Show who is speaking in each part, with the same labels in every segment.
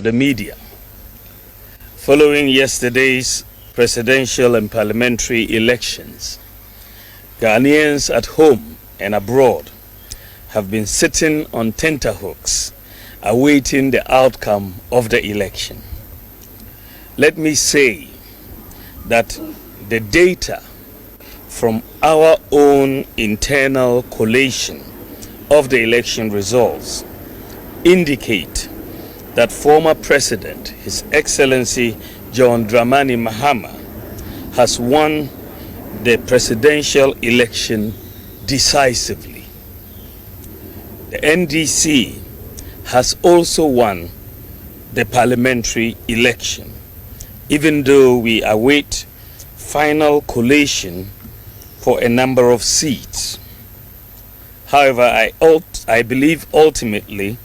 Speaker 1: the media. Following yesterday's presidential and parliamentary elections, Ghanaians at home and abroad have been sitting on tenterhooks awaiting the outcome of the election. Let me say that the data from our own internal collation of the election results indicate that former President, His Excellency John Dramani Mahama, has won the presidential election decisively. The NDC has also won the parliamentary election, even though we await final collation for a number of seats. However, I believe ultimately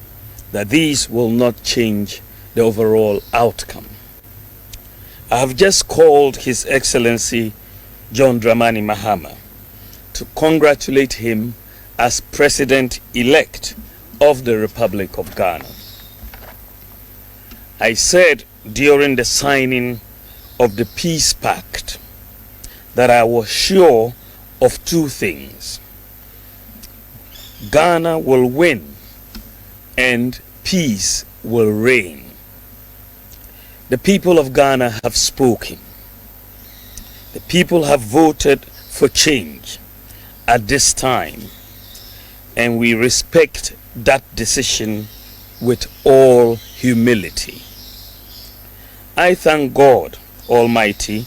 Speaker 1: that these will not change the overall outcome. I have just called His Excellency John Dramani Mahama to congratulate him as President-elect of the Republic of Ghana. I said during the signing of the Peace Pact that I was sure of two things: Ghana will win and peace will reign. The people of Ghana have spoken. The people have voted for change at this time, and we respect that decision with all humility. I thank God Almighty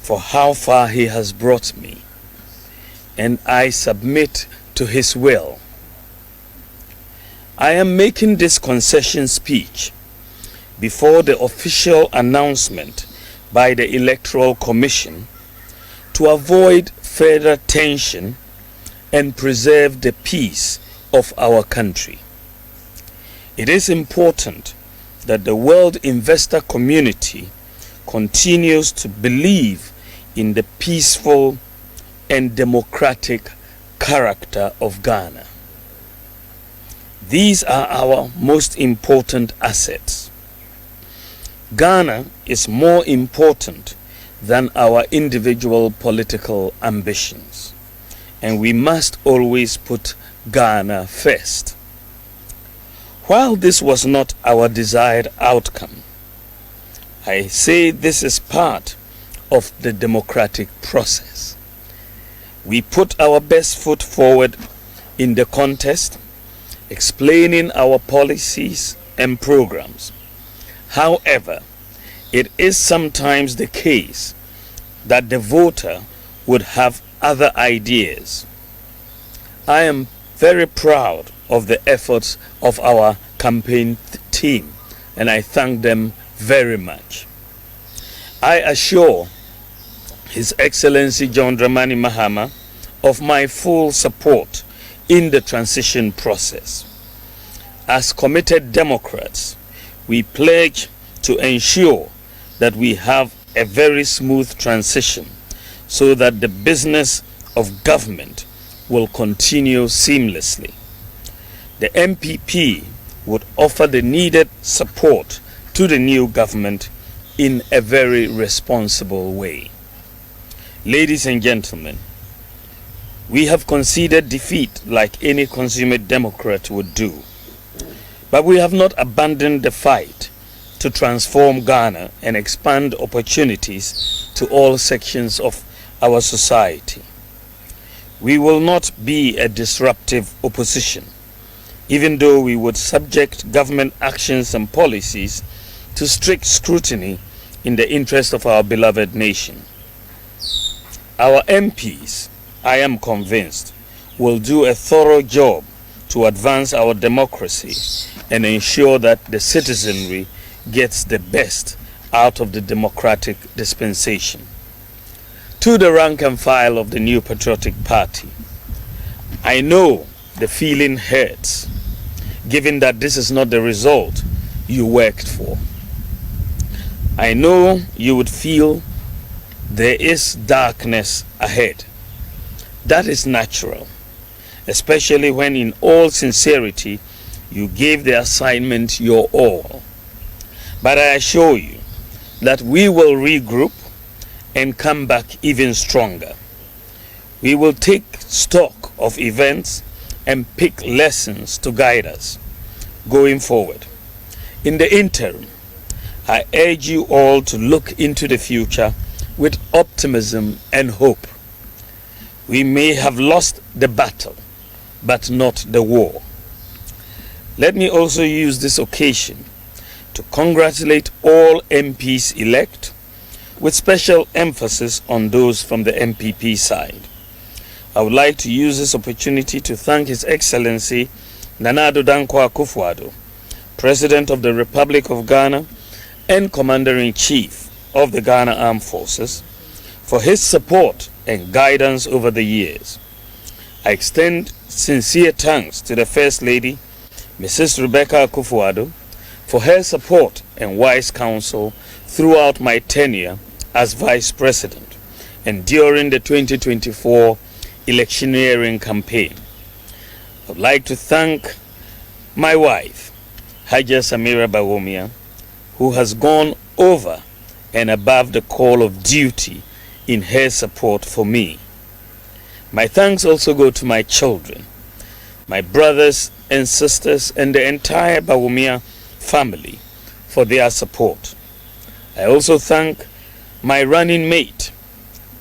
Speaker 1: for how far He has brought me, and I submit to His will. I am making this concession speech before the official announcement by the Electoral Commission to avoid further tension and preserve the peace of our country. It is important that the world investor community continues to believe in the peaceful and democratic character of Ghana. These are our most important assets. Ghana is more important than our individual political ambitions, and we must always put Ghana first. While this was not our desired outcome, I say this is part of the democratic process. We put our best foot forward in the contest, explaining our policies and programs. However, it is sometimes the case that the voter would have other ideas. I am very proud of the efforts of our campaign team, and I thank them very much. I assure His Excellency John Dramani Mahama of my full support in the transition process. As committed Democrats, we pledge to ensure that we have a very smooth transition so that the business of government will continue seamlessly. The MPP would offer the needed support to the new government in a very responsible way. Ladies and gentlemen, we have conceded defeat like any consummate Democrat would do. But we have not abandoned the fight to transform Ghana and expand opportunities to all sections of our society. We will not be a disruptive opposition, even though we would subject government actions and policies to strict scrutiny in the interest of our beloved nation. Our MPs, I am convinced, will do a thorough job to advance our democracy and ensure that the citizenry gets the best out of the democratic dispensation. To the rank and file of the New Patriotic Party, I know the feeling hurts, given that this is not the result you worked for. I know you would feel there is darkness ahead. That is natural, especially when in all sincerity you gave the assignment your all. But I assure you that we will regroup and come back even stronger. We will take stock of events and pick lessons to guide us going forward. In the interim, I urge you all to look into the future with optimism and hope. We may have lost the battle, but not the war. Let me also use this occasion to congratulate all MPs elect, with special emphasis on those from the MPP side. I would like to use this opportunity to thank His Excellency Nana Addo Dankwa Akufo-Addo, President of the Republic of Ghana and Commander-in-Chief of the Ghana Armed Forces, for his support and guidance over the years. I extend sincere thanks to the First Lady, Mrs. Rebecca Akufo-Addo, for her support and wise counsel throughout my tenure as Vice President and during the 2024 electioneering campaign. I would like to thank my wife, Haja Samira Bawumia, who has gone over and above the call of duty in her support for me. My thanks also go to my children, my brothers and sisters, and the entire Bawumia family for their support. I also thank my running mate,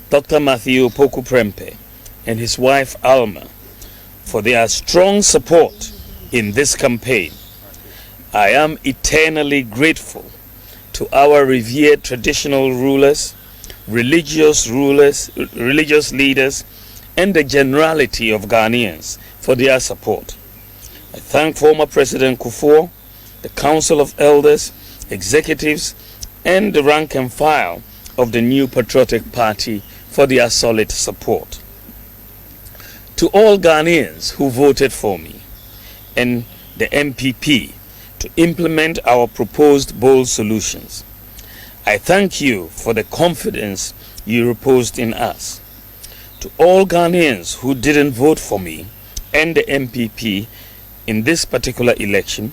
Speaker 1: Dr. Matthew Poku Prempe, and his wife Alma, for their strong support in this campaign. I am eternally grateful to our revered traditional rulers, religious leaders, and the generality of Ghanaians for their support. I thank former President Kufuor, the Council of Elders, executives, and the rank and file of the New Patriotic Party for their solid support. To all Ghanaians who voted for me and the MPP to implement our proposed bold solutions, I thank you for the confidence you reposed in us. To all Ghanaians who didn't vote for me and the MPP in this particular election,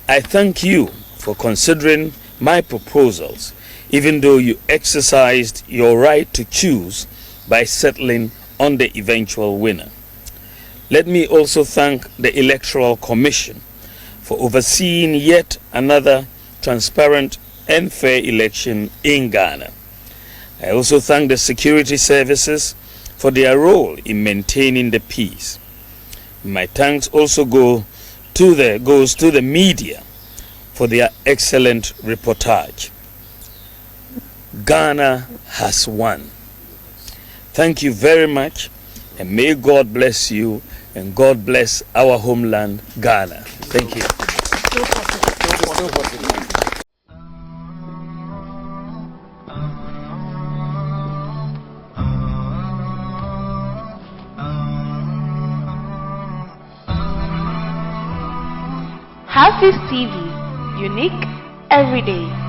Speaker 1: I thank you for considering my proposals, even though you exercised your right to choose by settling on the eventual winner. Let me also thank the Electoral Commission for overseeing yet another transparent and fair election in Ghana. I also thank the security services for their role in maintaining the peace. My thanks also goes to the media for their excellent reportage. Ghana has won. Thank you very much, and may God bless you, and God bless our homeland, Ghana. Thank you.
Speaker 2: HAFIZ TV, unique every day.